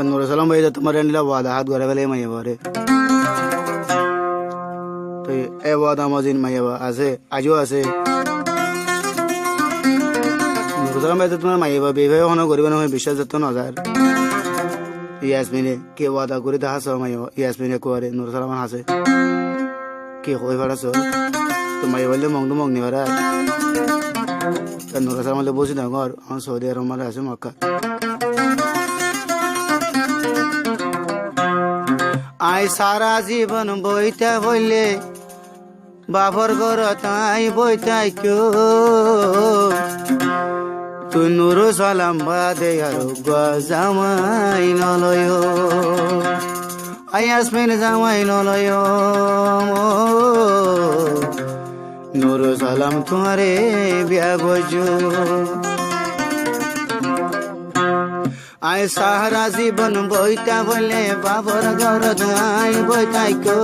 নুরুল সালাম ভাই তোমার নিলা ওয়াদা হাত ঘরে ফেলে মাইয়া বারে তো এ ওয়াদা মজিন মাইয়া আছে আজও আছে নুরুল সালাম ভাই তোমার মাইয়া বিবাহ হনো করিব না বিশ্বাস যত নজার ইয়াসমিনে কে ওয়াদা করে দেখা সব মাইয়া ইয়াসমিনে কোয়ারে নুরুল সালাম হাসে কে কই ফাড়াছ তো মাইয়া বললে মংদু মং নিবারা নুরুল সালাম বলে বসি না ঘর আমার সৌদি আরব মারে আছে মক্কা আই সারা জীবন বইতা বললে বাবর ঘর তাই বইতাই কেউ তুই নুরুল সালাম বাদে আর জামাই নলয় আই ইয়াসমিন জামাই নলয় নুরুল সালাম তোমারে বিয়া বজো আই সারা জীবন বইতা বলে বাবর ঘর তাই বইতাই কেউ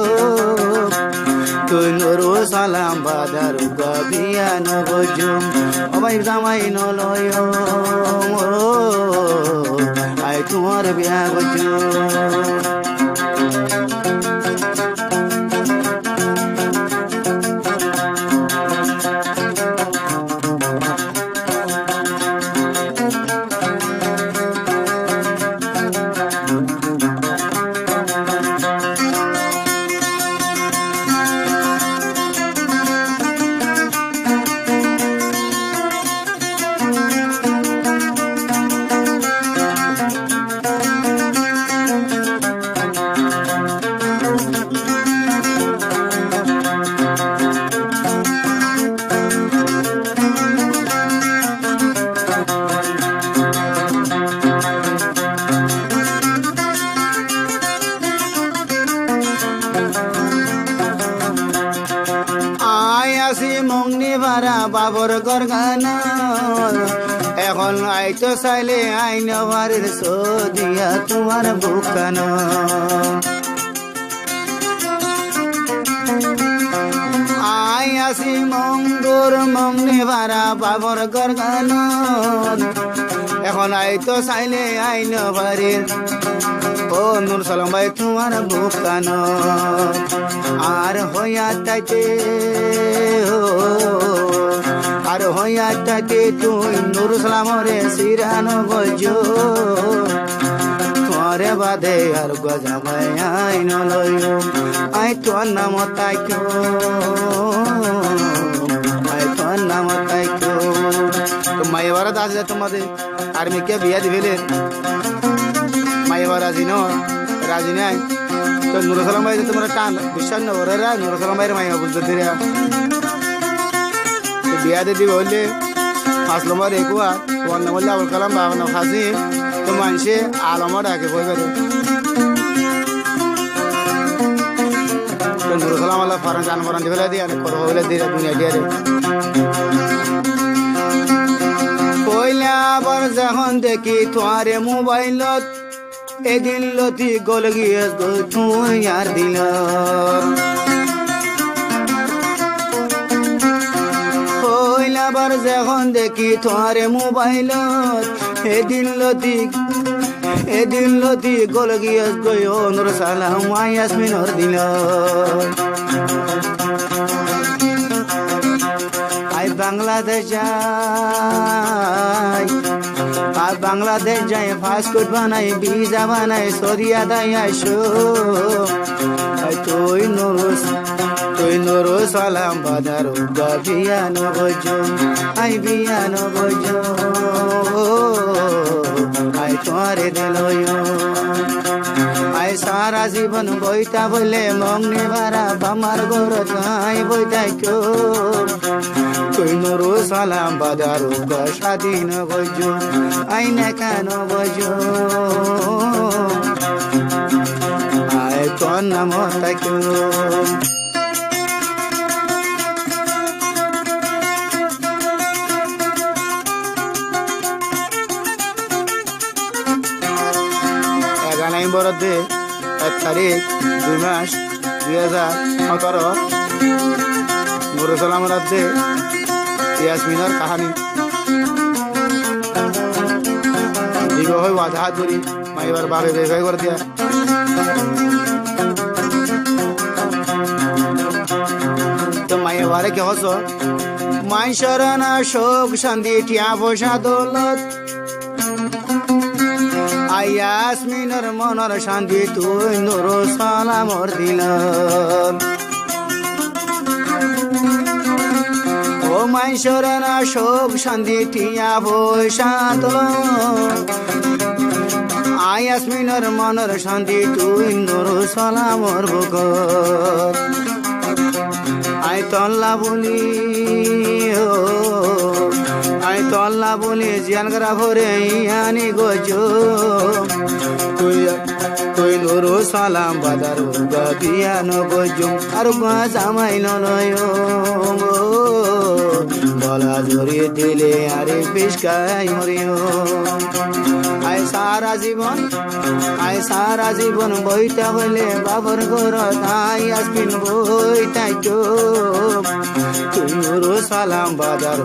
তুই নুরুল সালাম বাদার বিয়া নবজো অবাই জামাই নলয় আই তোমার বিয়া বজো মংনি ভাড়া বাবর ঘর গানা এখন আইতো চাইলে আইন বাড়ির সদিয়া তোমার বুকানো আই আসি মঙ্গুর মংনি ভাড়া বাবর ঘর গানা এখন আইতো চাইলে আইন বাড়ির ও নুরুল সালাম ভাই তোমার বুকানো আর হইয়া তাইতে আর হইয়া তাইতে তুই নুরুল সালামরে সিরানো বজো তোমারে বাদে আর গজামাই আইন লয় আই তোর নাম তাইকো আই তোর নাম তাইকো মাইয়া বারা দাস তোমাদের আর্মি কে বিয়া দিবেলে মাইয়া রাজি ন রাজি নাই তো নুরুল সালাম ভাই তোমরা টান বিশ্বাস না ওরা নুরুল সালাম ভাইয়ের মাইয়া বুঝতে দিরা বিয়া দিদি বললে 5 নম্বর একুয়া 1 নম্বর আবুল কালাম বাবা না ফাসি তো মানুষে আলমা ডাকে বই বেরো তো নুরুল সালাম আল্লাহ ফারান জান ফরান দিবেলা দিয়ে আর করব বলে দিয়ে দুনিয়া দিয়ে রে কইলা আবার যখন দেখি তোমারে মোবাইলত এদিন লতি গল গিয়ে তুই আর দিল কইলাবার যখন দেখি তোমারে মোবাইলত এদিন লতি গল গিয়ে গই নুরুল সালাম ইয়াসমিন আর দিল আই বাংলাদেশ যাই আর বাংলাদেশ যাই পাসপোর্ট বানাই ভিসা বানাই সরিয়া দাই আইসো তুই নুরুল সালাম বাদার বিয়া নবজো আই বিয়া নবজো আই তোমারে দিলয় আই সারা জীবন বইতা বলে মংনি ভাড়া বামার ঘর তাই বইতাই কেউ তুই নুরুল সালাম বাদার স্বাধীন বজো আই না কেন বজো আই তোর নাম তাইকো বরাদ্দে 1 তারিখ 2 মাস 2017 নুরুল সালাম রাদ্দে ইয়াসমিনের কাহানি দীর্ঘ হয় ওয়াদা হাত ধরি এবার বাবে বেভাই করে দিয়া তো মায়ে বারে কে হস মাই শরণা শোক শান্তি টিয়া পয়সা দৌলত আয়াসমিনের মনের শান্তি তুই নুর সালামর দিল ও মাই শরণা শোক শান্তি টিয়া পয়সা দৌলত আয়াসমিনের মনের শান্তি তুই নুর সালামর বুক আই তল্লা বলি আই তল্লা বলি জিয়ান করা ভরে ইয়ানি গজো তুই নুরু সালাম বাজার বিয়ানো গজুম আর জামাই নয় বলা ধরে দিলে আরে পিসকাই মরিও আই সারা জীবন বইতা হইলে বাবর ঘর তাই আসবিন বইতাই তো তুই নুরু সালাম বাজার